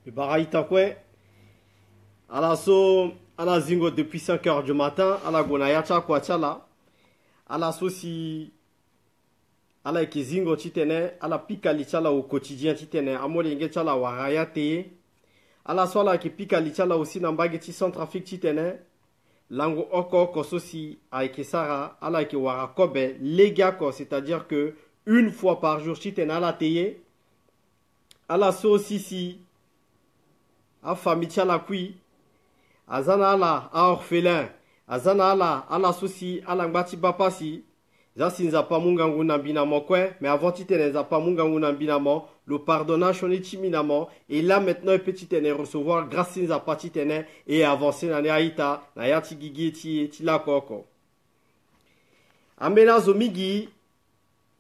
Baraita kwe, ala so, ala zingo depuis 5 heures du matin, ala gonayacha kwa chala, ala so si, ala eke zingo titene, ala pikali chala au quotidien titene, amole nge chala waraya teye, ala so ala eke pikali chala aussi nambage ti centrafrique titene, lango oko so si, a eke sara, ala eke warakobe, legako, c'est-à-dire que une fois par jour titene ala teye, ala so si, a famille la kui azana ala a orphelin azana ala souci ala ngati bapasi za sinza pa munga nguna binamo kwe mais avant titene za pa munga nguna binamo le pardonnage on est timinamo et là maintenant petit tene recevoir grâce sinza pa titene et avancer na aita na yati gigi ti la koko amena zomigi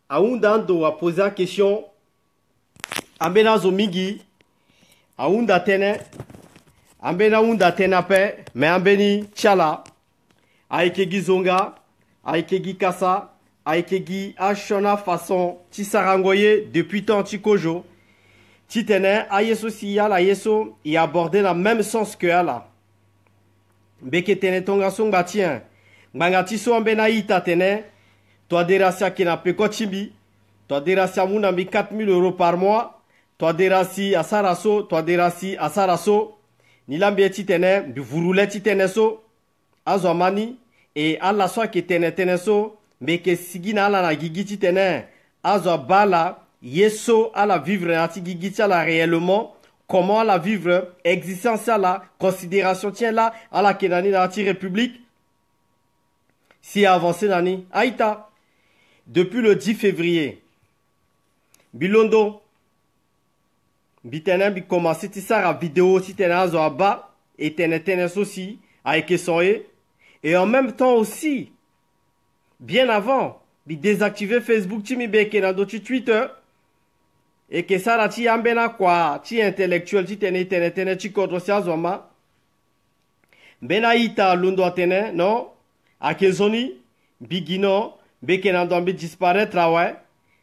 aundando a poser la question amena zomigi aunda tene ambena unda tena pe me ambeni chala aikegi zonga aikegi kasa aikegi ashona façon ti sarangoye depuis temps ti kojo ti tene ayeso si yala yeso y aborder la même sens que ala beke tene tonga songa tien nganga ti so ambena ita tene to derasia kina pe kochimbi to derasia muna mi 4 000 € par mois. Toi derasi asaraso, toi derasi asaraso, nilambi titene, du vurule titene so, azomani, et alla so ke tene so, mais que sigina ala na gigi titene, azobala, yeso ala vivre nati gigi ala réellement, comment la vivre, existence la, considération tient là, ala kenani nati république, si avancé nani, aïta, depuis le 10 février, Bilondo, bitene bi commencé ti sara vidéo si tene azo aba et tene aussi avec soye et en même temps aussi bien avant bi désactiver Facebook ti mi beke na do ti Twitter et que sara ti ambena kwa ti intellectuel ti tene ti kodro si azo ma bena ita lundo tene non akezoni bigino beke na do bi disparaître ouais.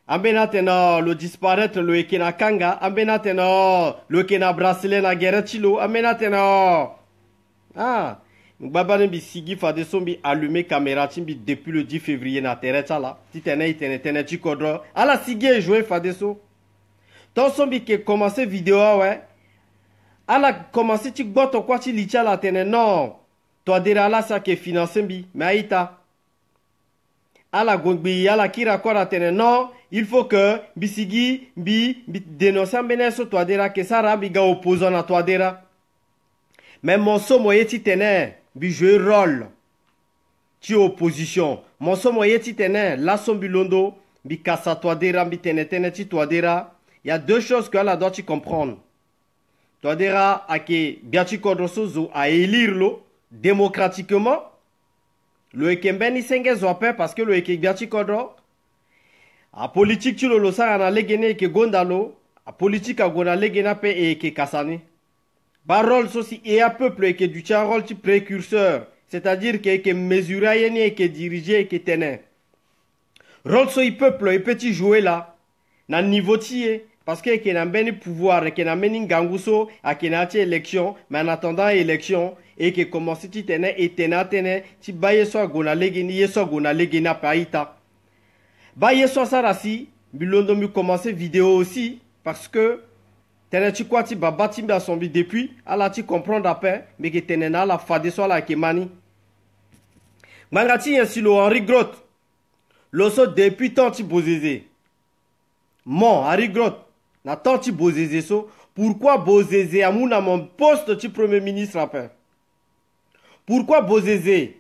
Ambena tena le disparaître le ekena kanga, ambena tena le ekena bracelet na guerre chilo, ambena tena ah baba ne bi sigi fa de sombi allumer caméra timbi depuis le 10 février na terre chala ti tene ti kodro ala sigi jouer fa de so ton sombi ke commencer vidéo ouais ala commencer ti gboto kwa ti licha la tene non toi dira la ça ke financer bi mais aita ala gongbi ala kira kora tene non il faut que bisigi bi dénoncer beneso toadera que sara biga opposant à toadera mais mon somo yeti tene bi jouer rôle ti opposition mon somo yeti tene la sombilondo bi kasa toadera bi tene ti toadera il y a deux choses que la doit tu comprendre toadera ake biachi kodrosozo a élire lo démocratiquement le ekembeni senge zope parce que le ekebiachi kodro a politique tu lo sara na legene ke gondalo a politique a gona legena pe e ke kasani barol sosi et a peuple ke du rôle ti précurseur c'est-à-dire que mesurer yeni et que diriger et que tenir rôle so i peuple et petit jouer là na niveau tie parce que na beni pouvoir et que na meni ganguso a ke na ti élection mais en attendant élection et que commence ti tene et tene ti baye so gona legeni yeso gona legena paita. Bah yeso sarasi bilondo mi commencer vidéo aussi parce que tene ti quoi ti baba ti mba sombi depuis ala ti comprendre après mais que tene na la fade so la ke mani mangati silo Henri Grot loso depuis tant ti bozeze mon Henri Grot na tant ti bozeze so pourquoi bozeze amuna mon poste ti premier ministre après pourquoi bozeze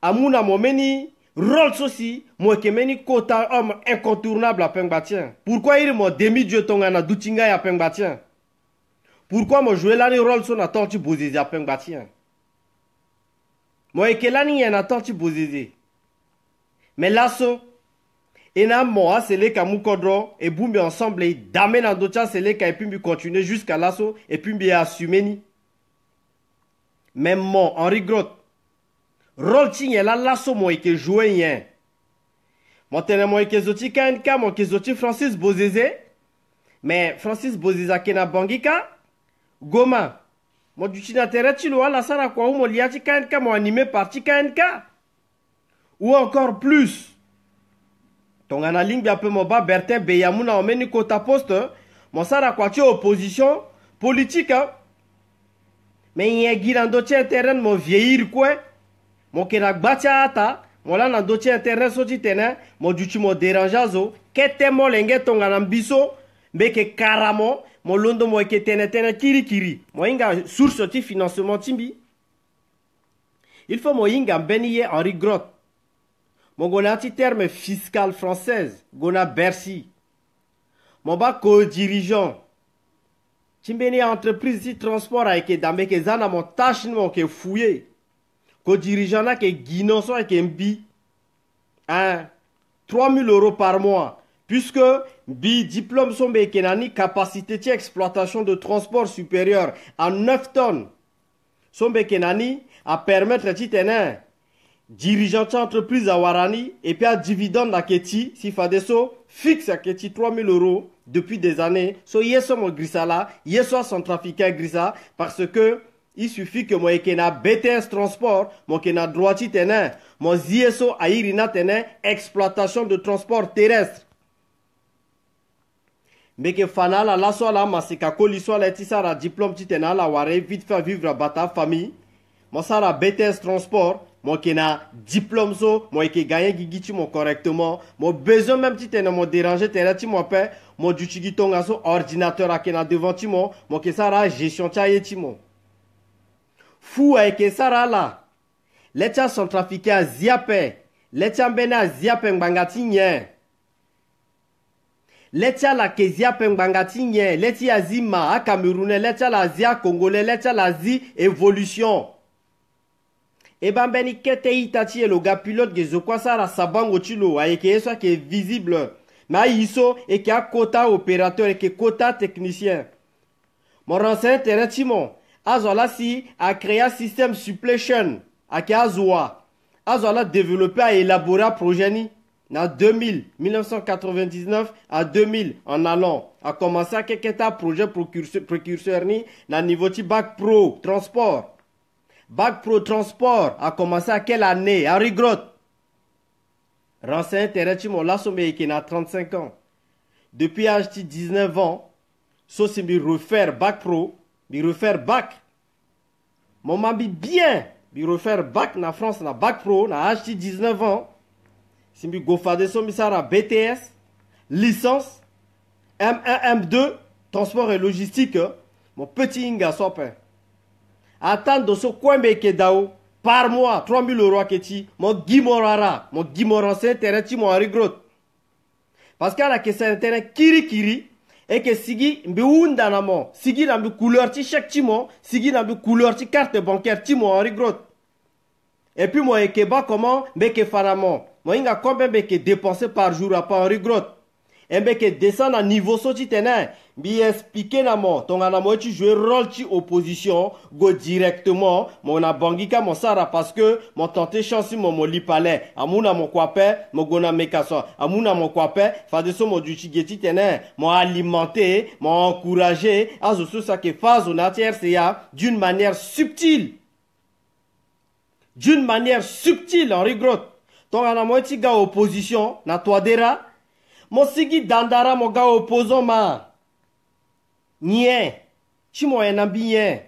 amuna mon meni rôle aussi, moi qui meni quota homme incontournable à Pengbatien. Pourquoi il m'a demi-dieu tonga na doutinga à Pengbatien? Pourquoi moi jouer l'année rôle son attente bozeze à Pengbatien? Moi et quel année y en attente bozeze? Mais là so, et na moi c'est les kamukodro et boumbi ensemble et dame na docha c'est les et puis mi continuer jusqu'à l'asso et puis mi assumer ni. Même moi Henri Grot. Rôle tient là l'asso moi que jouer yen. Mon tene moi que zoti kanka moi que zoti Francis Bozeze. Mais Francis Bozeze kena bangika Goma. Mo du tere chilo ala sara kwa mo liati KNK mo animé parti KNK. Ou encore plus. Ton analing bien peu mo ba Bertin Beyamuna omeni kota poste. Mo sara kwa ti opposition politique. Mais il y a guirando terrain mo vieillir quoi. Mo kenak batia ata. Mo la nan dotie internet soti tene. Mo du mo dérangeazo. Kete mo lenge ton biso. Mbeke karamo. Mo londo mo eke tene kiri. Mo inga source ti financement timbi. Il faut mo inga beniye Henri Grotte. Mo gona ti terme fiscal française. Gona Bercy. Mo ba co-dirigeant. Timbeni entreprise ti transport a eke dambe ke zana mo tâche mo ke fouillé. Co-dirigeant na ke guinon so eke mbi. 3000 € par mois. Puisque bi diplôme sombe kenani capacité de exploitation de transport supérieur à 9 tonnes. Sombe kenani à permettre ti tenen dirigeant entreprise à Warani et puis à dividende à Keti si fadeso fixe à Keti 3000 € depuis des années. So yeso mo grisa là, yeso centrafricain grisa parce que il suffit que moi ekena BTS transport, moi kena droiti tenen, moi zieso airina tenen exploitation de transport terrestre. Mais que fanala la so la masika koliso la tisara diplôme titena la ware vite faire vivre bata famille. Moi ça la BTS transport, moi qui na diplôme so, moi qui gagne gigiti mon correctement, moi besoin même titena moi déranger terati moi paix, moi du chigitonga so ordinateur a kena devant ti moi qui ça la gestion taille ti moi. Fou avec ça là. L'État centrafricain ziape, l'État bena ziape ngangati nye. L'État la kezia pengangati nye, l'État zima a Camerounais, l'État la zia congolais, l'État la zi évolution. Et ben beni kete itati e lo ga pilote gezo kwa sara sabango chilo a eke eso qui est visible. Mais iso et qui a quota opérateur et qui quota technicien. Mon renseignement terratimon, azola si a créé un système supplétion a ki azoa. Azola développé à élaborer un projet ni. En 1999 à 2000 en allant a commencé à quelques projet précurseur ni na niveau ti bac pro transport. Bac pro transport a commencé à quelle année? Henri Grotte. Renseigné terrain mon la somme qui a 35 ans. Depuis âge de 19 ans, so c'est mi refaire bac pro, mi refaire bac. Mon mambi bien, mi refaire bac na France na bac pro na âge de 19 ans. Si mi gofade so mi sara BTS, licence, M1, M2, transport et logistique, mon petit inga sope. Attends so kwembe ke dao, par mois, 3000 € keti, mon gimorara, mon gimoranse tereti mon Henri Grotte. Parce qu'à la question internet kiri, et que sigi mbi unda na mo, sigi na mbi couleur ti chèque ti mo, sigi na mbi couleur ti carte bancaire ti mon Henri Grotte. Et puis moi ekeba comment mbeke fanamo. Moi inga combien mbeke dépenser par jour à pas Henri Grotte. Et mbeke descendre à niveau so ti tenen. Bi expliquer na mo, tonga na mo ti jouer rôle ti opposition, go directement, mon a bangika mon sara parce que mon tenté chance mon li palais. Amuna mon kwape, mon gona mekaso. Amuna mon kwape, fa de so mon du chigeti tenen, mon alimenter, mon encourager, azo so ça que phase on RCA d'une manière subtile. D'une manière subtile, Henri Grotte. Tonga na mo ti ga opposition, na toadera, mon sigi dandara mon ga opposant ma. Nien, chi mo en bien.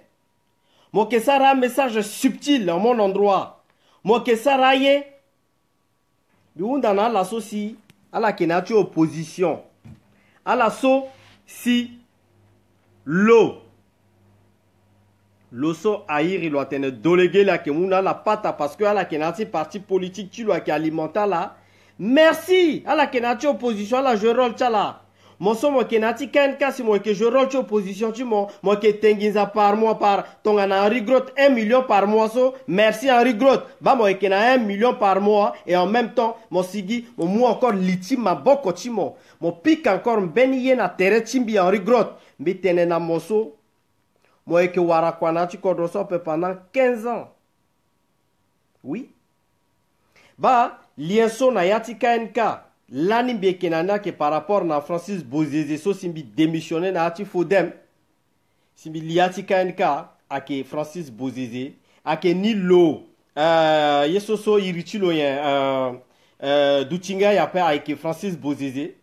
Mo ke sara message subtil en mon endroit. Mo ke sara ye. Bi unda na la so si ala kenati opposition. Ala so si lo. Lo so aïr il doit tenir délégué la ke muna la pata parce que ala kenati parti politique tu dois qui alimenta là. Merci ala kenati opposition la je rôle tchala. Mon son moi kenati KNK si moi que je rôle opposition tu moi que tenginza par mois par ton Henri Grotte 1 million par mois so merci Henri Grotte ba moi que na 1 million par mois et en même temps mon sigi mon moi encore liti ma boko timo mon pique encore beniye na terre timbi Henri Grotte mais tenena moso moi que warakwana tu kodroso pendant 15 ans. Oui. Ba lienso na yati KNK l'année bien que par rapport à Francis Bozézé so simbi démissionné na ati fodem simbi liati KNK ake Francis Bozizé ake Nilo yesoso irichilo yen dutinga yape ake Francis Bozizé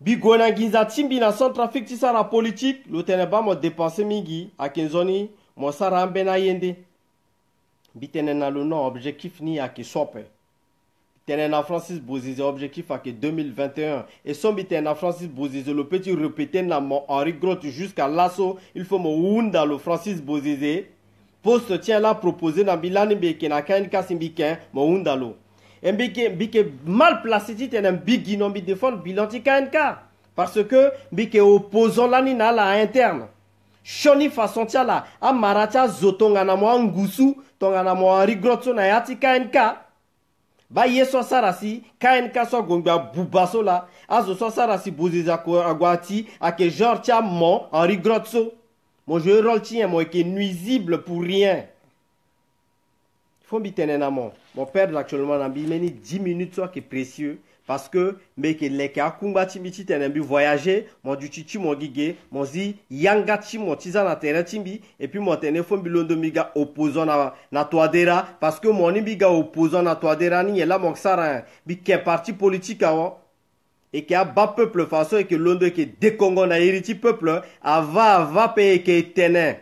bi gona ginza timbi na Centrafrique ti sara politique lo tene ba mo dépenser mingi ake nzoni mo sara mbena yende bi tene na lo non objectif ni ake sope tene na Francis Bozizé objectif ake 2021 et son bi tene na Francis Bozizé le petit répéter na mo Henri Grotte jusqu'à l'assaut il faut mo wunda le Francis Bozizé poste tient là proposé na bilani beke na KNK simbiken mo wunda lo et bike mal placé ti tene bigi non bi défendre bilan ti KNK parce que bike opposant la ni na la interne Shoni façon tia la a maracha zotonga na mo ngusu tonga na mo Henri Grotte na yati KNK ba yeso sarasi KNK so gongba bubaso la azo so sarasi Bozizé agwati ake genre tia mo Henri Grotte mon jeu rôle tien moi qui est nuisible pour rien faut bitene na mon père actuellement na bi meni 10 minutes soit qui est précieux parce que mais que les ka kumba timiti tenembi voyager mon du chichi mon gige mon zi yanga chi mon tiza na terrain timbi et puis mon tene fo bilondo miga opposant na toadera parce que mon biga opposant na toadera ni là mon sara bi ke parti politique avant et qui a bas peuple façon et que l'onde qui des Congo na hériti peuple ava payer que tene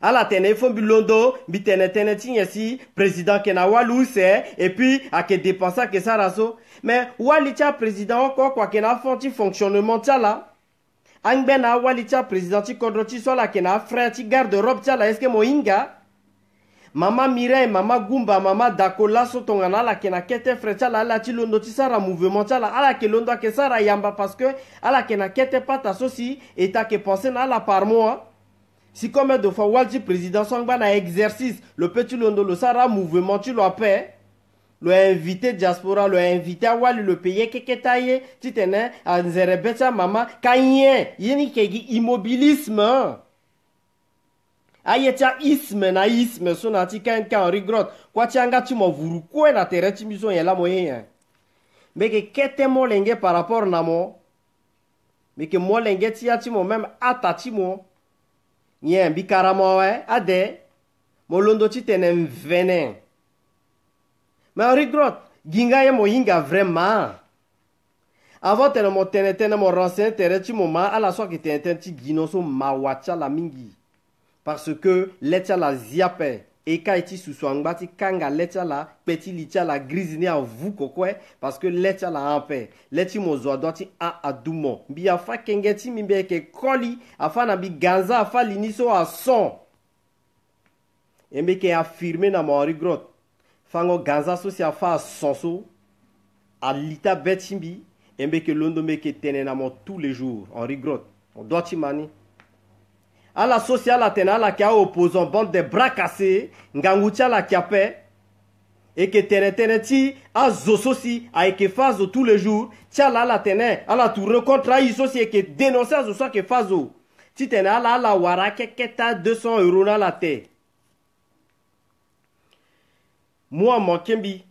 à la tene fo bilondo bi tene tinya si président kena walu c'est et puis à que dépenser que ça raso mais walicha président encore quoi kena fonti fonctionnement tia là angbena walicha président ti kodroti so la kena frère ti garde robe tia là est-ce que moinga Mama Mireille, Mama Gumba, Mama Dakola sotongana la kena kete frecha la la ti londo ti sara mouvement tia la ala ke londo ke sara yamba parce que ala kena kete pata sosi et ta ke penser na la par mois si comme de fois walti président songba na exercice le petit londo le sara mouvement tu lo paix le invité diaspora le invité wali le payer keketaye ti tene a nzere becha mama kanye yini kegi immobilisme ayetia isme na isme so na ti KNK Henri Grotte kwa ti anga ti mo vuru kue na tere ti biso yela mo yen mais que kete mo lenge par rapport na mo mais que mo lenge ti ya ti mo même ata ti mo yen bi karamo ade mo londo ti tene venin mais Henri Grotte ginga ye mo yinga vraiment avant tene mo renseigner tere ti mo ma ala so ki tene ti gino so mawacha la mingi parce que l'etia la ziape et kaiti suswangba ti kanga l'etia la petit litia la grisini a vous kokwe parce que l'etia la ampe l'eti mozo doiti a adumo bi afa kengeti mimbe ke koli afa na bi ganza afa liniso a son et me ke affirmer na Henri Grotte fango ganza so si afa sonso a lita betimbi et me ke londo me ke tenena mo tous les jours Henri Grotte on doit ti mani à la sociale atena la kia opposant bande de bras cassés ngangoutia la kiape et que teneti a zososi a que fazo tous les jours tia la tene à la tour contre isosi et que dénoncer à zoso que fazo ti tene à la wara keketa 200 € na la te moi mon kembi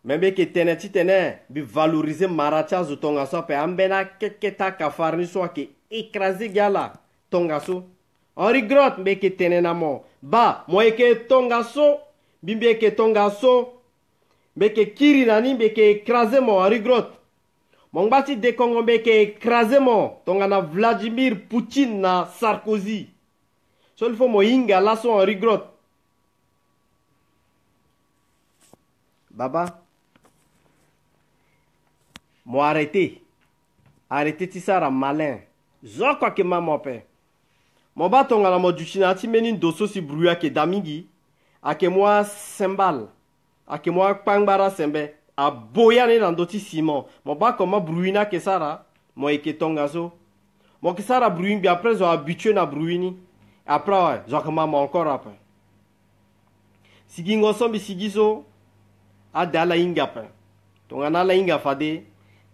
même que teneti tene bi valoriser maracha zo tonga so pe ambena keketa kafarni so que écraser gala tonga so Henri Grotte mbeke tenena mo ba moeke tonga so bimbeke tonga so mbeke kiri nani mbeke écraser mo Henri Grotte mongbati de Congo mbeke écraser mo tonga na Vladimir Poutine na Sarkozy so il faut mo inga la so Henri Grotte baba mo arrêter ti sara malin zo kwa ke mama pe mon bâton à la mode du China, ti menin dosso si brouilla que damingi, a que moi sembal, a que moi pangbara sembe, a boyane dans doti ciment. Mon bas comment brouina que sara, moi et que tongazo. Mon que sara brouine, bien après, j'ai habitué na brouini. Après, ouais, j'ai comment encore après. Si gingo sombi si giso, a de la inga pe. Tongana la inga fade.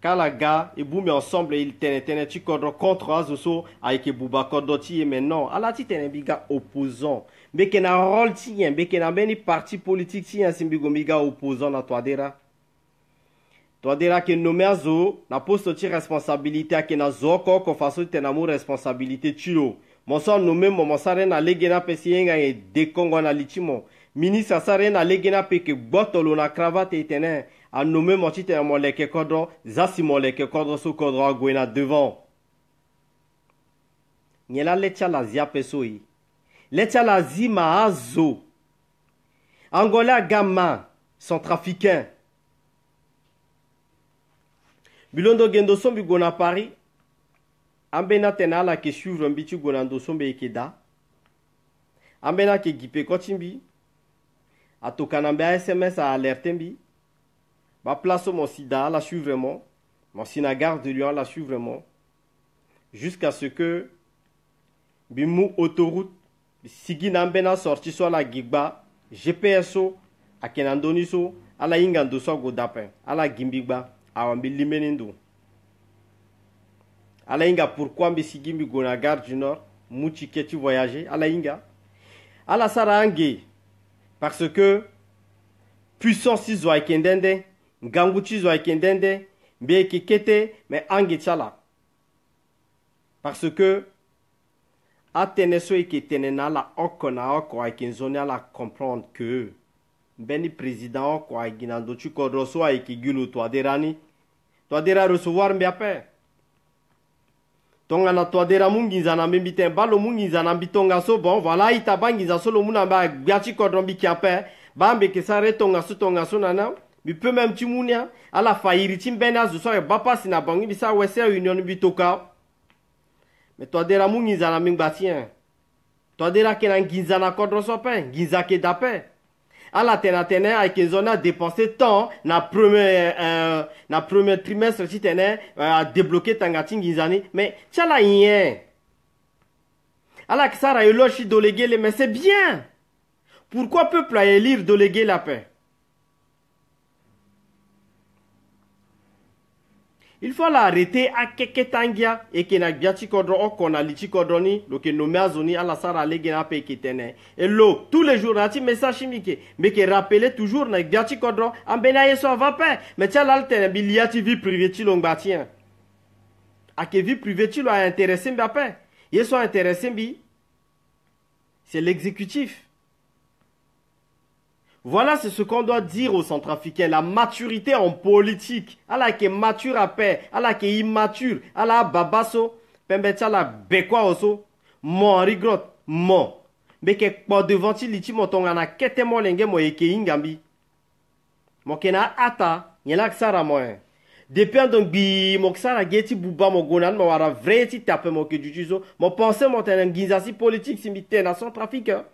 Quand la gars et boum ensemble ils tenaient tu contre azoso avec Bouba Kodoti et maintenant à la ti tene biga opposant mais que na rôle tien mais que na beni parti politique tien simbigo biga opposant na toadera Toi dira que nommé à zo, na poste ti responsabilité ke na zo ko faso te na mu responsabilité tiro. Mon son nommé mon sare na legena pesi yenga e de Congo na lichimo. Ministre sare na legena pe ke botolo na cravate etene a nommé mon ti te mo leke kodro, zasi mo leke kodro so kodro agwena devant. Nyela lecha la zia pesoi. Lecha la zima azo. Angola gamma sont trafiquants. Bilondo gendo sombi gona Paris. Ambena tena la ke suivre mbitu gonando sombe ekeda. Ambena ke gipe kotimbi. Atokanambe SMS a alerte mbi. Ba place mon sida la suivre vraiment. Mon sinagar de Lyon la suivre vraiment. Jusqu'à ce que Bimou autoroute sigi nambena sorti soit la gigba GPSO a kenandoniso ala ingando so godapin ala gimbigba awambi limenendo ala inga pourquoi mbi sigi mbi gona gare du nord muchi keti voyager ala inga ala sarange parce que puissance izo aikendende nganguchi zo aikendende mbe kekete mais ange chala parce que Ateneso et tenena la okona oko aikinzoni ala comprendre que beni président oko aiginando tu kodroso aikigilu to aderani to adera recevoir mbiape tonga na to adera munginza na mbite balo munginza na bitonga so bon voilà itabangiza solo muna ba biachi kodrombi kiape bambe kesare tonga so nana bi peut même timunia ala fairi timbena zo so ba pasi na bangi bisa wese union bitoka. Mais toi dera mu ngiza na mingbatien. Toi dera ke na ngiza na kodro sopen, ngiza ke dape. Ala tena a ke zona dépenser temps na premier trimestre si tene a débloquer tangati ngizani, mais tchala yen. Ala ke sara elochi doléguer mais c'est bien. Pourquoi peuple a élire doléguer la paix? Il faut l'arrêter à keketangia et que na biati kodro okona lichi kodroni lo ke nommé azoni ala sara legena pe ketene et lo tous les jours ati message chimique mais que rappeler toujours na biati kodro ambena yeso va pas mais tia l'alter biliati vie privée ti longbatien a que vie privée ti lo a intéressé mbape yeso intéressé mbi c'est l'exécutif. Voilà, c'est ce qu'on doit dire aux Centrafricains. La maturité en politique. Allah qui est mature à paix. Allah qui est immature. Allah babaso. Pembetia la bekwa oso. Mon rigrot. Mon. Mais que pour devant ti liti motonga na kete mo lenge mo eke ingambi. Mo kena ata. Nyela ksara mo. Depuis donc bi mo ksara geti buba mo gonan mo wara vrai ti tape mo ke jujuzo. Mo pense mo tenen ginzasi politique si mi na Centrafricain.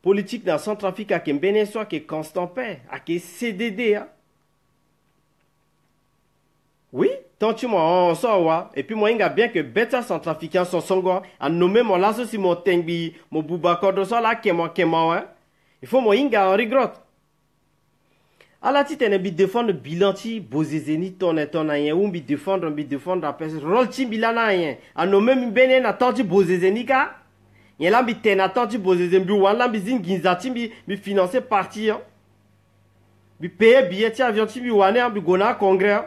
Politique dans Centrafrique à Kembene soit que constant paix, à que CDD. Hein? Oui, tant tu m'en sors, et puis moi, il y a bien que bêta centrafricain sont songo, à nommer mon lasso si mon tengbi, mon boubako de ça là, hein? Il faut moi, il y a un regret. À la titre, on bi défendre bilanti, bozezeni, ton ayen, ou bi défendre, à personne, rolti bilana ayen, à nommer mbene na tanti bozezeni ka. Il y a bi tenatati bozezembi wala bi zinginzati bi financer parti bi payer billet avion ti bi wane bi gona congrès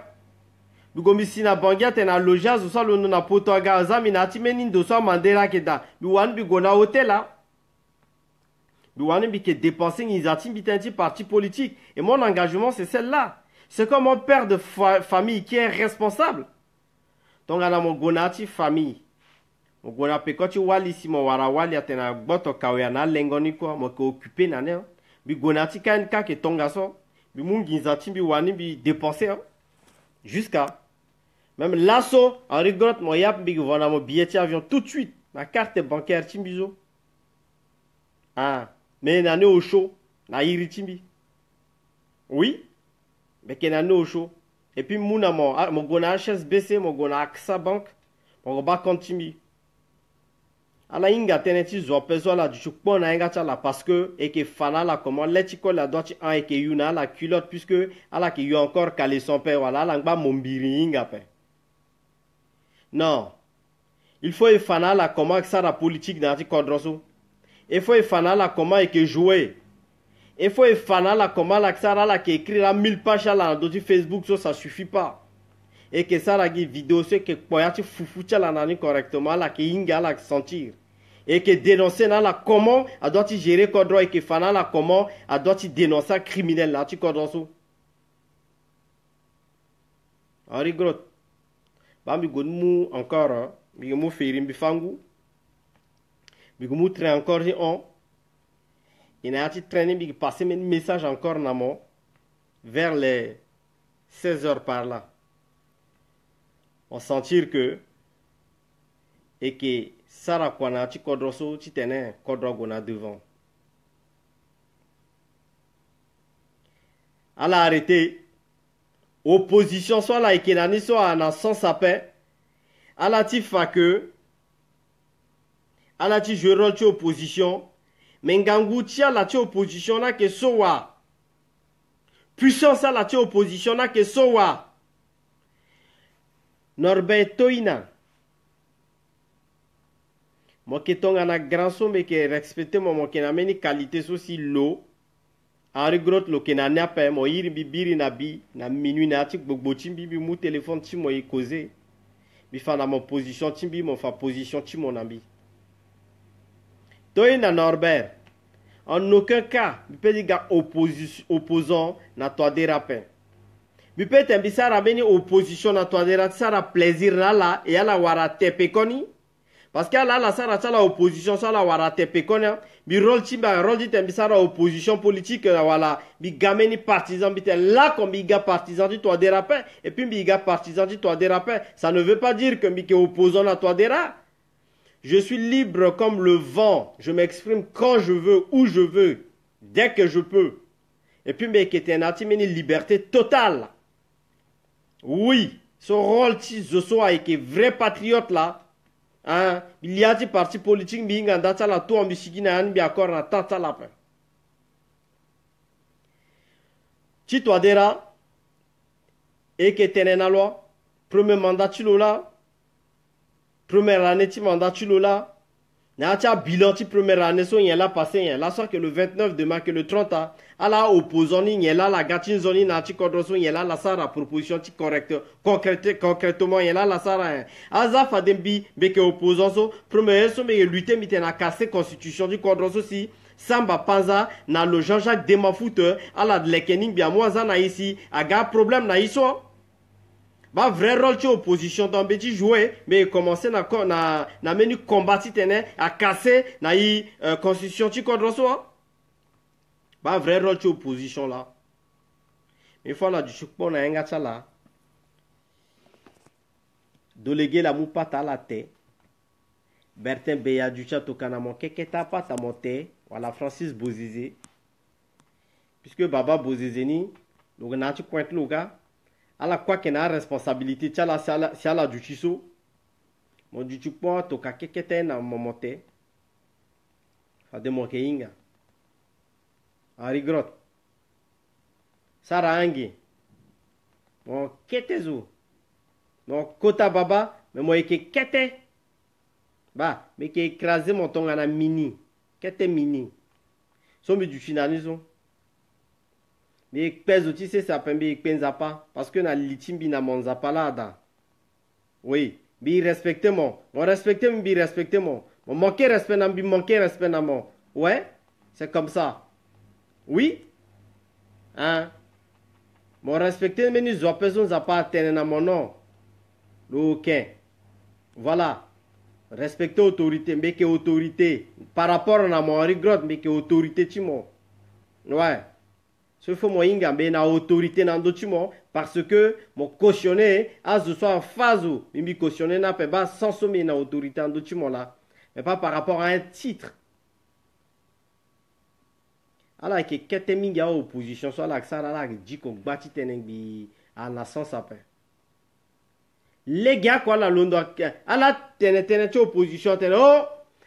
bi gomi sina bangia tena loja zo salo na poto gaza minati menin do so mandela keda bi wan bi gona hôtel là bi wane bi ke dépenser ngizati bi tenti parti politique et mon engagement c'est celle-là. C'est comme un père de famille qui est responsable. Donc à la mon gonati famille Mugona pekoti wali si mo wara wali atena boto kawya na lengoni ko mo ko occupé na ne bi gonati kan ka ke tonga so bi munginza timbi wani bi dépenser jusqu'à même lasso en rigolote mo yap bi vona mo billet avion tout de suite ma carte bancaire timbizo ah mais na ne au chaud na iri timbi oui mais ke na ne au chaud et puis muna mo gona HSBC mo gona AXA bank mo ba compte timbi ala inga teneti zo peso la du chukpo na inga chala parce que et que fana la comment letiko la doit en et que yuna la culotte puisque ala qui yu encore calé son père voilà la ngba mombiri inga pe non il faut e fana la comment que ça la politique dans ti kodroso il faut e fana la comment et que jouer Il faut faire la comment la ça là qui écrit la 1000 pages là dans Facebook, ça suffit pas. Et que ça la vidéo c'est que poya tu foufou la nani correctement là qui inga la sentir. Et que dénoncer là comment a doit tu gérer code et que faire là comment a doit tu dénoncer criminel là tu code ça. En rigole. Ba mi gonmu encore mi mo ferim bi fangu. Mi go train encore on. Il a traîné, il passé un message encore en vers les 16 heures par là. On sentir que et que Sarah Kwana ti kodroso ti tenait kodrogona devant. Elle a arrêté. Opposition soit là et qu'il a ni soit en sens à paix. Elle a ti fait que elle a ti joué rôle de opposition. Mais ngangu tia la tia opposition là que soa. Puissance à la tia opposition là que soa. Norbert Toina. Moi qui ton ana grand son mais qui respecte moi qui na meni qualité aussi l'eau. En regret lo qui na n'a pas moi iri bibiri na bi na minuit na tik bogbo timbi bi mu téléphone ti moi causé. Bi fa na mon position timbi mon fa position ti mon ami. Toina Norbert. En aucun cas, il peut dire opposant na toi dérapé. Il peut être ça ramène opposition na toi dérapé, ça a plaisir là et elle a wara tepe koni. Parce que là ça a la opposition ça la wara tepe koni. Bi rôle timba rôle dit ça la opposition politique voilà, bi gameni partisan bi là comme bi ga partisan du toi dérapé et puis bi ga partisan du toi dérapé, ça ne veut pas dire que bi opposant na toi dérapé. Je suis libre comme le vent. Je m'exprime quand je veux, où je veux, dès que je peux. Et puis, mais qui était une liberté totale. Oui, son rôle, si je sois avec un vrai patriote là, hein, il y a des partis politiques, mais il y a des la tout en musique, il y a un accord en tata la paix. Si tu as des rats, et que tu es dans la loi, premier mandat, tu l'as là. Première année, tu mandat tu là. Na tia bilan ti première année so yen la passé yen la so que le 29 de mars que le 30 à la opposant ni yen la gatin zoni na ti kodro so yen la sara proposition ti concrètement yen la sara aza fadembi be que opposant so première so me lutter mi na casser constitution du kodro so si Samba Panza na le Jean-Jacques Demafouteur à la lekening bien moi na ici aga problème na iso. Bah vrai rôle de opposition dans petit jouer mais commencer na menu combattre tene à casser na constitution tu contre soi. Bah vrai rôle de opposition là. Mais fois là du chukpo na nga chala. Dolégué la moupata la te. Bertin Beya du château kanamon keketa pas ta monter voilà Francis Bozizé. Puisque Baba Bozizé ni donc na tu pointe le gars. ala quoi qu'il a responsabilité tchala si ala du chiso mon du chukpo to ka kekete na momote fa de mo ke inga a rigrot sara angi mon ketezu mon kota baba mais moi ke kete ba mais ke écraser mon tonga na mini kete mini so mi du finaliso. Mais pèse aussi c'est ça pembe penza pas parce que na litimbi na monza pas là. Oui, bi respecte mon. On respecte bi respecte mon. On manquer respect na bi manquer respect na mon. Ouais, c'est comme ça. Oui. Hein. Mon respecter mais nous personne za pas atteindre na mon nom. OK. Voilà. Respecter autorité mais que autorité par rapport à mon regret mais que autorité tu mon. Ouais. Ce faut moi ingambe na autorité na ndotimo parce que mon cautionné a ce soit en phase où mi cautionné na pe ba sans sommer na autorité na ndotimo là mais pas par rapport à un titre. Alors que keteminga opposition soit là que ça là dit qu'on bâti tenengi à la sens après. Les gars quoi la londo ala tenetene opposition tene oh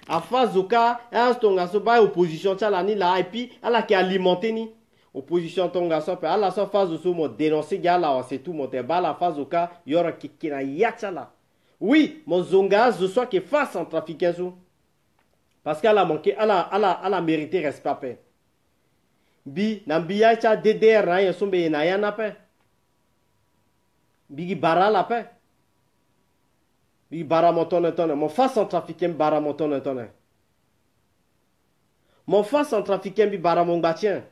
à phase au cas un stonga so ba opposition ça là ni là et puis ala qui alimenté ni opposition ton garçon pe ala so phase so mo dénoncer gala c'est tout mon te ba la phase au cas yora kikina yachala oui mon zonga je soit que face en trafiquant so parce qu'elle a manqué elle a mérité respect Bi nambiya cha DDR na ya sombe na ya na pe. Bigi bara la pe. Bigi bara montone tonne. Mon fa centrafricain bara montone tonne. Mon fa centrafricain bi bara mon batien.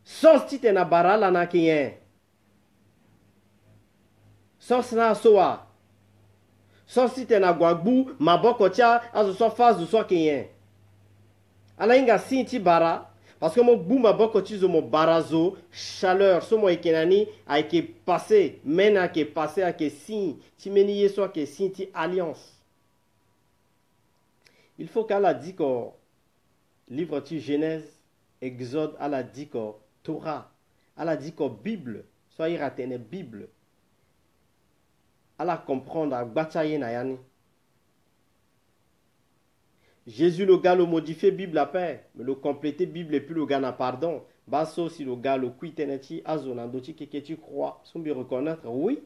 Sans tite na bara la na kiyen. Sans na soa. Sans tite na guagbu maboko tia azo so phase du so kiyen. Ala inga sinti bara. Parce que mon bouma boko tizo mon barazo chaleur so mo ekenani a été passé mena ke passé a ke sin ti meniye so ke sin ti alliance. Il faut qu'Allah dit que livre ti Genèse, Exode, Allah dit que Torah, Allah dit que Bible, soit iratene Bible. Allah comprendre a bataille na yani. Jésus le gars le modifié Bible à paix, mais le complété Bible et puis le gars n'a pardon. Basso si le gars le kuiteneti azonandoti que tu crois, sont bien reconnaître oui.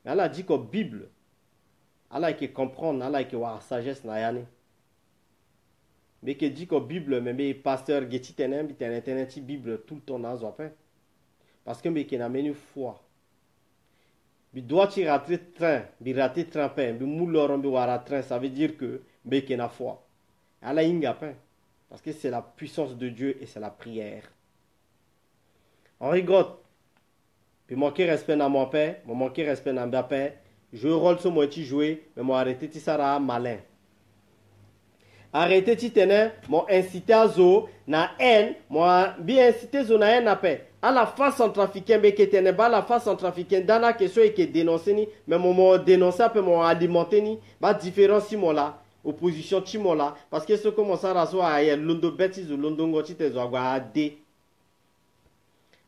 Mais Allah dit que Bible, Allah qui comprendre, Allah qui voir sagesse na yani. Mais qui dit que Bible mais pasteur geti tenem teneti Bible tout le temps dans paix. Parce que mais qui n'a mené foi. Bi doit tu rater train, bi rater train pain, bi mouloron bi wara train, ça veut dire que mais qui n'a foi. Allah ingapin. Parce que c'est la puissance de Dieu et c'est la prière. On rigole. Puis manquer respect dans mon père, manquer respect dans mon père. Je rôle sur moi qui jouer, mais moi arrêter ti sara malin. Arrêter ti tener, moi inciter à zo na haine, moi bien inciter zo na haine après. À la face centrafricaine, mais qui tener ba la face centrafricaine dans la question et qui dénoncer ni, mais moi dénoncer après moi alimenter ni, ba différence si moi là. Opposition timola parce que ce commence à rasoir à Londo bêtise ou Londo ngoti te zo agwa de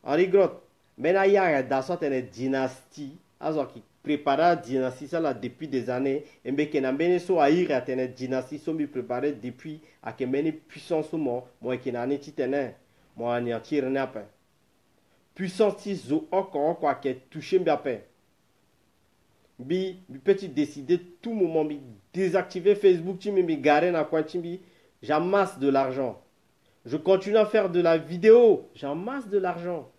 en rigole mais là il y a une dynastie azo qui prépara dynastie ça là depuis des années et mais que na bene so aire à une dynastie so mi préparé depuis à que meni puissance mo qui na ni titene mo ani atire na pa puissance zo encore que toucher mbappé bi petit décider tout moment bi désactiver Facebook tu me garer na quoi bi j'amasse de l'argent. Je continue à faire de la vidéo, j'amasse de l'argent.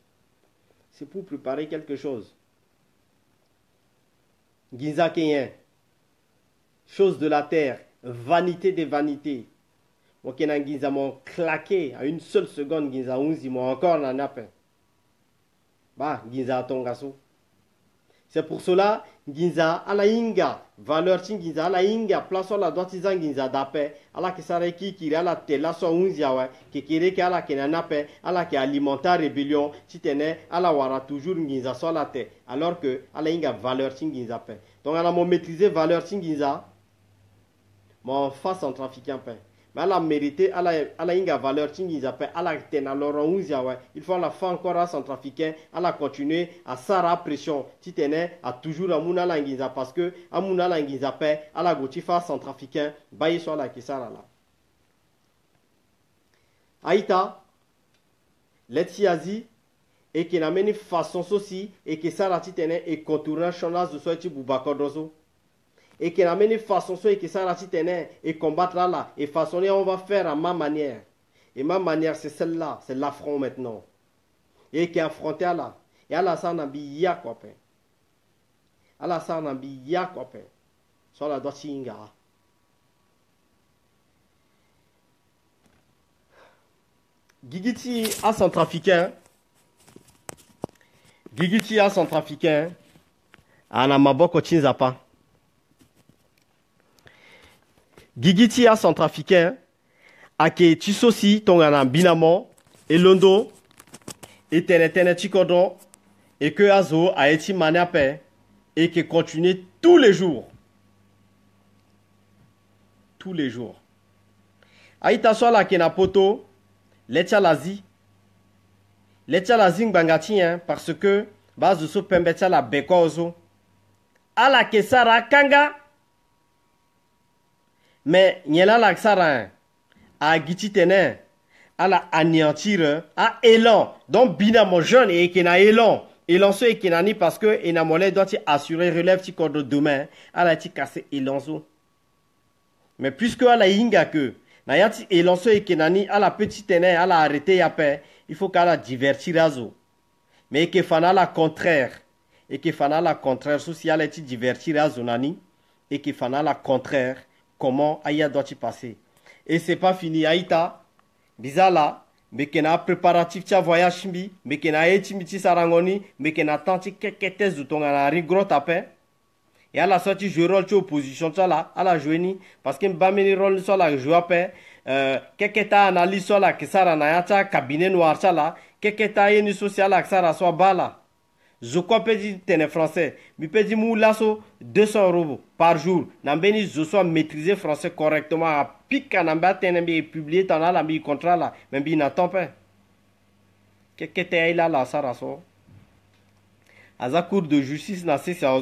C'est pour préparer quelque chose. Ginza Kenyen, chose de la terre, vanité des vanités. Moi qui n'a Ginza m'ont claqué à une seule seconde Ginza 11 m'ont encore na nappe. Bah Ginza ton gasso. C'est pour cela, Ginza, ala inga, valeur tin Ginza, ala inga, place la doitizan Ginza d'appel, ala qui s'arrête qui ala tela so unziawe, qui kire ki ala qui n'anape, ala qui alimenta rébellion, si tenait, ala wara toujours Ginza sur la terre, alors que ala inga valeur tin Ginza pe. Donc ala mon maîtriser valeur tin Ginza, mon face centrafricain pe. Mais elle a mérité, elle a une valeur, elle a il faut la faire encore à centrafricain, elle a continué à sa pression, à toujours à Mouna Langiza, parce que à Mouna Langiza, elle a gouti face centrafricain, baillé sur la Kissara là. Aïta, l'Etsiazi, et qui n'a mené façon aussi, et qui s'arrête et contourne chanage de Soiti Boubakodozo. Et qui amène façon et qui s'arrête et combattre là et façonner on va faire à ma manière. Et ma manière c'est celle-là, c'est l'affront maintenant. Et qui est affronté à là. Et à la ça n'a biya quoi pe. À la ça n'a biya quoi pe. Sur la doit singa. Gigiti à centrafricain. Gigiti à centrafricain. Ana maboko chinzapa. Gigiti a centrafricain, a ke tisosi tongana binamo, et londo, et tenetene tikodon, et que azo a eti maniape, et que continue tous les jours. Tous les jours. Aïta so la kenapoto, letia lazi. Letia lazi ngbangati, parce que, base de so pembetia la bekozo. A la kesara kanga, mais il y a la xara à gititene à la anéantir à élan donc binamo jeune et qui n'a élan élan ce et qui n'a ni parce que il n'a mollet doit assurer relève ti corde demain à la ti casser élanzo mais puisque à la inga que na yati élan ce et qui n'a ni à la petite tene à la arrêter ya paix il faut qu'elle divertir azo. Mais que fana la contraire. Et que fana la contraire social est divertir azo nani. Et que fana la contraire. Comment Aïa doit y passer. Et c'est pas fini. Aïta. Bizala. Mais qu'il y a un préparatif de voyage. Mais qu'il y a un étimiti sarangoni. Mais qu'il y a un tanti kekete zouton. A un rigro tapé. Et à la sortie, je rôle opposition là, à la jouer parce que m'bameni rôle sur la joie paix. Keketa analyse sur la que ça na ya cabinet noir ça là. Keketa yeni social là que ça soit bala. Je crois pas dire tene français. Mais peut dire mou lasso 200 € par jour. N'ambeni je sois maîtriser français correctement. À pique n'amba tene bi publié dans la mi contrat là. Même bi n'attend pas. Keketa il là ça so. À la cour de justice na c'est ça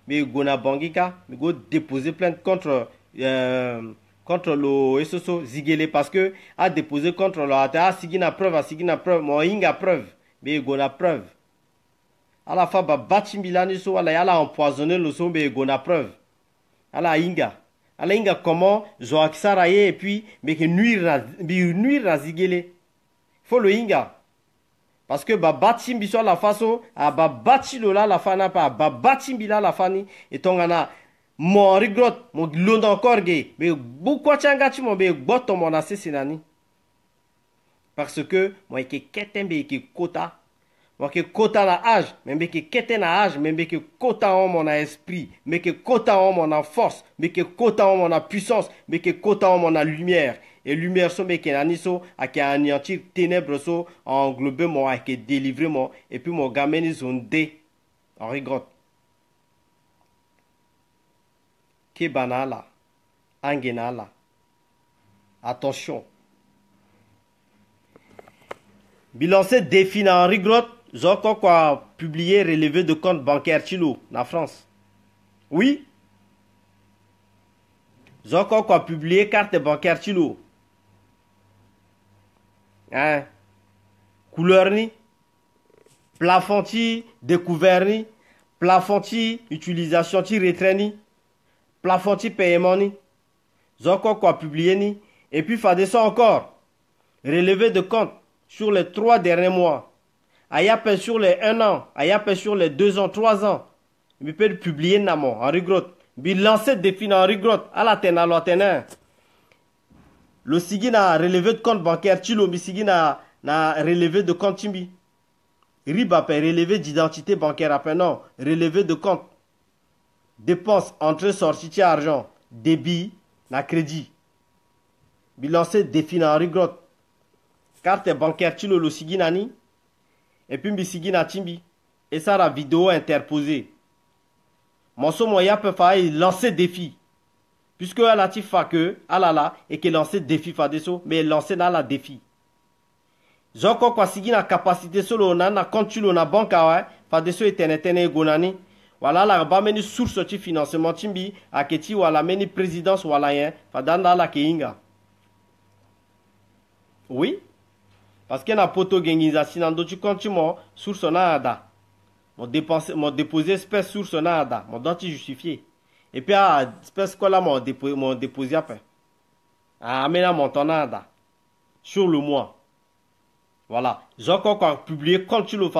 mais gona bangika mais go déposer plainte contre le SSO Zigele parce que a déposé contre le a sigina preuve mo inga preuve mais gona preuve à la fin ba batimbilani so ala yala empoisonner le so mais gona preuve ala inga comment zoaksara et puis mais que nuire à Zigele faut le inga. Parce que bati mbiso la faso a bati lola la fana pa bati mbila la fani et tongana mon regret mon londo encore gay mais beaucoup changa tu mon be boto mon assassinani parce que moi qui ketembe qui kota moi qui kota na âge mais qui kete na âge mais qui kota en mon esprit mais qui kota en mon force mais qui kota en mon puissance mais qui kota en mon lumière. Et lumière so me kenaniso a qui anéantir ténèbres so englober moi a qui délivrer moi et puis mon gameni zonde en regrette ke banala angenala attention bilancé défi na regrette zoko quoi publier relevé de compte bancaire chilo na France oui zoko quoi publier carte bancaire chilo. Hein? Couleur ni, plafond ti, découvert ni, plafond ti, utilisation ti retrait ni, plafond ti paiement ni, zoko quoi publié ni, et puis fade ça encore, relevé de compte sur les 3 derniers mois, ayape sur les 1 an, ayape sur les 2 ans, 3 ans, mais peut publier namo, en regret, bi lancer défi en regret, à la tena l'otena. Le sigi na relevé de compte bancaire chilo mi sigi na relevé de compte timbi. Riba pe relevé d'identité bancaire après non, relevé de compte. Dépenses, entrée, sortie ti argent, débit na crédit. Bilancé défi na regret. Carte bancaire chilo le sigi nani et puis mi sigi na timbi. Et ça la vidéo interposée. Mon so moya peut faire lancer défi. Puisque elle a fait que, alala, et qu'elle lance défi fadeso, mais elle lance dans la défi. Zoko kwa sigi na capacité solo na compte na banka ouais, fadeso etene gonani. Voilà la ba meni source ti financement timbi, aketi wala meni présidence wala yen, fadanda la keinga. Oui, parce que na poto gengiza sinando tu compte mo source na ada. Mon déposé espèce source na ada, mon denti justifié. Et puis, espèce que là, mon déposé après. Amena mon tonada. Sur le mois. Voilà. J'ai encore publié, quand tu le fais,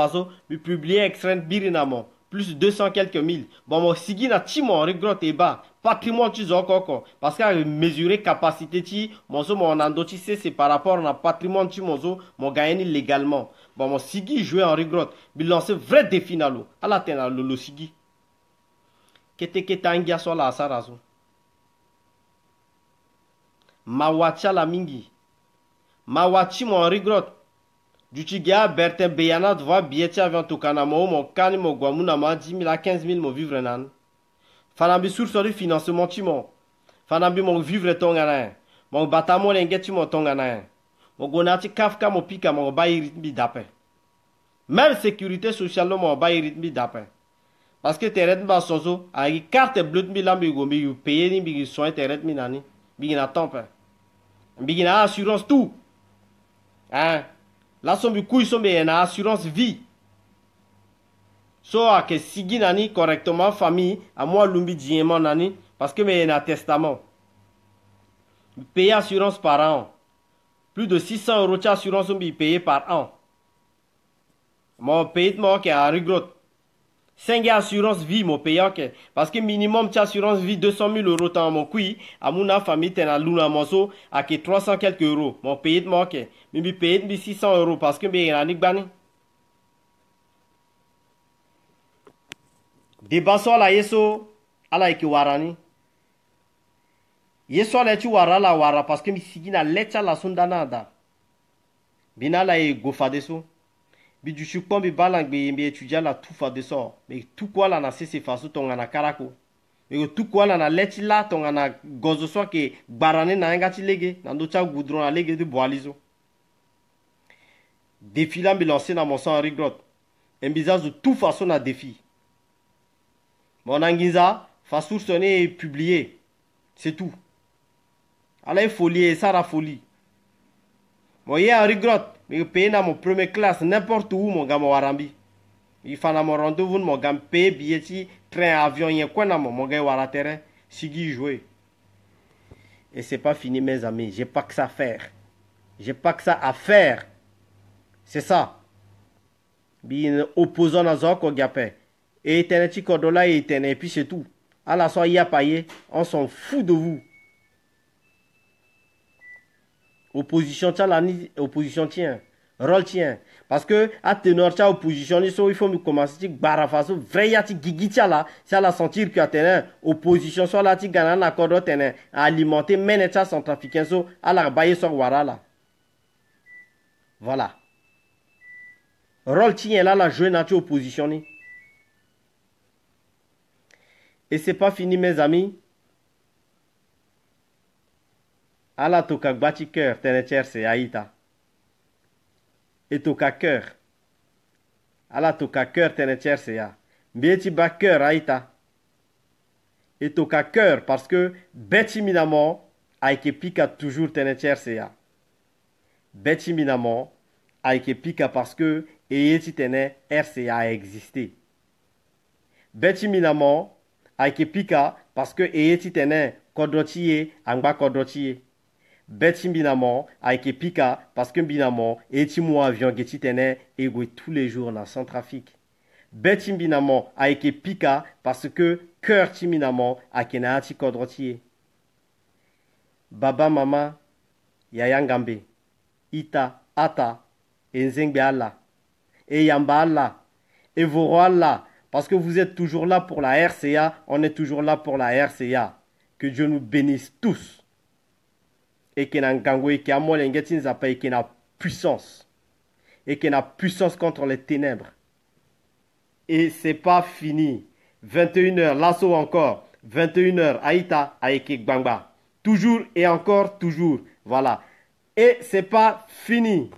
mais publié extrait birinamo. Plus de 200 quelques mille. Bon, mon sigi na ti mon regret et bas. Patrimoine tu encore. Parce qu'à mesurer capacité ti, mon zo mon andoti c'est par rapport à patrimoine ti mon zo, mon gagné légalement. Bon, mon sigi joué en regret. Bilancé vrai défi na lo. À la tena le sigi. Kete angia so la sarazo. Mawacha la mingi. Mawachi mon regret. Dutigia Bertin Beyana devant billet avion to kanamo mon kani mo guamuna ma 10 000 à 15 000 mo vivre nan. Fanambi sur du financement timo. Fanambi mon vivre tongana. Mon batamo lengeti mon tongana. Mon gonati kafka mo pika mon bayi rythme d'appel. Même sécurité sociale mon bayi rythme d'appel. Parce que tes règles sont avec carte bleue de milan bigo mi payer ni bigi soin tes règles minani bigi na tempe bigi na assurance tout hein là sont bi couille sont bien na assurance vie so a que sigi nani correctement famille à moi lumbi diemon nani parce que mais na testament payer assurance par an plus de 600 € d'assurance sont bi payer par an Mon pays, moi, qui a regret. 5 assurance vie, mon pays, ok. Parce que minimum, tu assurance vie 200 000 euros dans mon pays. À mon famille, tu as l'una monso, à 300 quelques euros. Mon pays, moi, ok. Mais je paye 600 euros parce que je suis bani. Débat sur la yeso, à la eki warani. Yeso la tu wara la wara parce que je suis na lecha la sundanada. Bina la e gofa deso. Bi du chukpon bi balang bi étudiant la tout fa de sort. Mais tout quoi là na c'est façon ton na karako. Mais tout quoi là na lechi là ton na gozo so ke barane na ngati lege na ndo cha goudron na lege de boalizo. Défi là bi lancé na mon sang regret. Un bizarre de toute façon na défi. Mon anguiza fa sourçonner et publier. C'est tout. Allez folie ça la folie. Moi y a un regret. Mais je paye dans mon première classe, n'importe où, mon gars, mon warambi. Il faut mon rendez-vous, mon gars, paye billet, train, avion, il y a quoi dans mon gars, wara terrain, sigi jouer. Et c'est pas fini, mes amis. J'ai pas que ça à faire. J'ai pas que ça à faire. C'est ça. Bien, opposant à ça, qu'on gagne. Et internet, cordola et internet, et puis c'est tout. À la soirée, il y a payé. On s'en fout de vous. Opposition tient la opposition tient rôle tient parce que à tenir tient opposition il faut me commencer bara faso vrai yati gigi tient là ça la sentir que atteint opposition soit là ti gagnant la corde atteint alimenter menecha centrafricain so à la baye sur wara là voilà rôle tient là la jouer nature opposition ni et c'est pas fini mes amis. Ala toka bati cœur tenecher se aïta. Et toka cœur. Ala toka cœur tenecher se ya. Mbeti ba cœur aïta. Et toka cœur parce que beti minamo aike pika toujours tenecher se ya. Beti minamo aike pika parce que eyeti tene RCA a existé. Beti minamo aike pika parce que eyeti tene kodrotiye angba kodrotiye. Beti binamo avec pika parce que binamo et mo avion geti tene ego tous les jours dans Centrafrique. Beti binamo avec pika parce que cœur timinamo akena ati kodrotier. Baba mama yayangambe ita ata enzengbe Allah et yamba Allah et vos Allah parce que vous êtes toujours là pour la RCA, on est toujours là pour la RCA. Que Dieu nous bénisse tous. Et qu'il y a un gango et qu'il y a moins et qu'il y a puissance. Et qu'il y a puissance contre les ténèbres. Et c'est pas fini. 21h, l'assaut encore. 21h, Aïta, Aïke Gbangba. Toujours et encore, toujours. Voilà. Et c'est pas fini.